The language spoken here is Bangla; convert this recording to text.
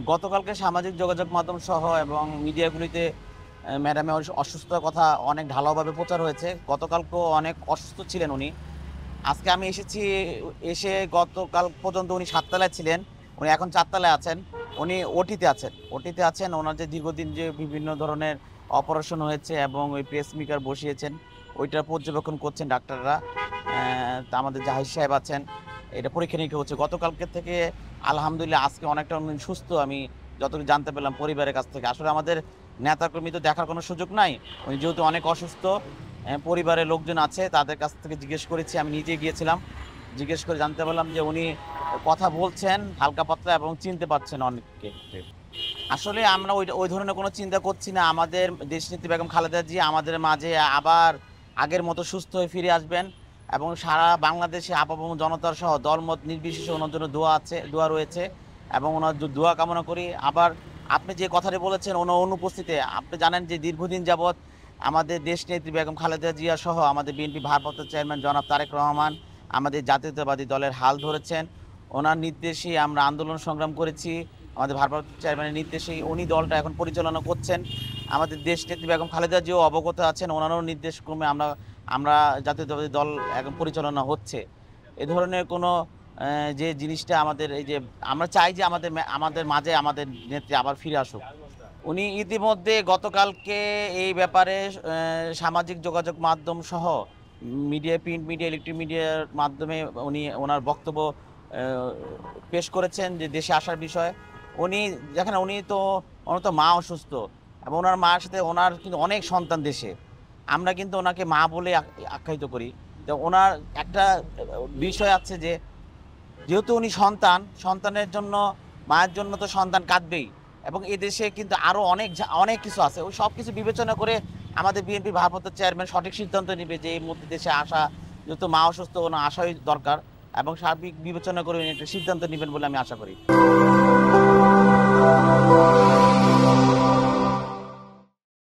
গতকালকে সামাজিক যোগাযোগ মাধ্যম সহ এবং মিডিয়াগুলিতে ম্যাডামের অসুস্থতার কথা অনেক ঢালাওভাবে প্রচার হয়েছে। গতকালকেও অনেক অসুস্থ ছিলেন উনি। আজকে আমি এসেছি, এসে গতকাল পর্যন্ত উনি ৭ তলায় ছিলেন। উনি এখন ৪ তলায় আছেন। উনি ওটিতে আছেন। ওটিতে আছেন। ওনার যে দীর্ঘদিন যে বিভিন্ন ধরনের অপারেশন হয়েছে এবং ওই পেসমেকার বসিয়েছেন, ওইটার পর্যবেক্ষণ করছেন ডাক্তাররা। তা আমাদের জাহিদ সাহেব আছেন। এটা পরীক্ষা-নিরীক্ষা হচ্ছে। গতকালকের থেকে আলহামদুলিল্লাহ আজকে অনেকটা উনি সুস্থ, আমি যতটুকু জানতে পারলাম পরিবারের কাছ থেকে। আসলে আমাদের নেতাকর্মী তো দেখার কোনো সুযোগ নাই। উনি যেহেতু অনেক অসুস্থ, পরিবারের লোকজন আছে, তাদের কাছ থেকে জিজ্ঞেস করেছি। আমি নিজে গিয়েছিলাম। জিজ্ঞেস করে জানতে পারলাম যে উনি কথা বলছেন হালকা পাতলা এবং চিনতে পারছেন অনেককে। আসলে আমরা ওই ধরনের কোনো চিন্তা করছি না। আমাদের দেশনেত্রী বেগম খালেদা জিয়া আমাদের মাঝে আবার আগের মতো সুস্থ হয়ে ফিরে আসবেন এবং সারা বাংলাদেশে আপামর জনতার সহ দলমত নির্বিশেষে ওনার জন্য দোয়া রয়েছে এবং ওনার দোয়া কামনা করি। আবার আপনি যে কথাটি বলেছেন ওনার অনুপস্থিতিতে, আপনি জানেন যে দীর্ঘদিন যাবৎ আমাদের দেশনেত্রী বেগম খালেদা জিয়া সহ আমাদের বিএনপি ভারপ্রাপ্ত চেয়ারম্যান জনাব তারেক রহমান আমাদের জাতীয়তাবাদী দলের হাল ধরেছেন। ওনার নির্দেশেই আমরা আন্দোলন সংগ্রাম করেছি। আমাদের ভারপ্রাপ্ত চেয়ারম্যানের নির্দেশেই উনি দলটা এখন পরিচালনা করছেন। আমাদের দেশনেত্রী বেগম খালেদা জিয়াও অবগত আছেন। ওনারও নির্দেশক্রমে আমরা আমরা জাতীয়তাবাদী দল এখন পরিচালনা হচ্ছে। এ ধরনের কোনো যে জিনিসটা আমাদের এই যে আমরা চাই যে আমাদের মাঝে আমাদের নেত্রী আবার ফিরে আসুক। উনি ইতিমধ্যে গতকালকে এই ব্যাপারে সামাজিক যোগাযোগ মাধ্যম সহ প্রিন্ট মিডিয়া, ইলেকট্রিক মিডিয়ার মাধ্যমে উনি ওনার বক্তব্য আ পেশ করেছেন যে দেশে আসার বিষয়ে। উনি দেখেন ওনার তো মা অসুস্থ এবং ওনার মার সাথে ওনার কিন্তু অনেক সন্তান দেশে। আমরা কিন্তু ওনাকে মা বলে আখ্যায়িত করি। তো ওনার একটা বিষয় আছে যে যেহেতু উনি সন্তানের জন্য মায়ের জন্য তো সন্তান কাঁদবেই এবং এদেশে কিন্তু আরো অনেক কিছু আছে। ওই সবকিছু বিবেচনা করে আমাদের বিএনপি ভারপ্রাপ্ত চেয়ারম্যান সঠিক সিদ্ধান্ত নিবে যে এই মুহূর্তে দেশে আসা, যেহেতু মা অসুস্থ ওনার আসাই দরকার এবং সার্বিক বিবেচনা করে উনি একটা সিদ্ধান্ত নিবেন বলে আমি আশা করি।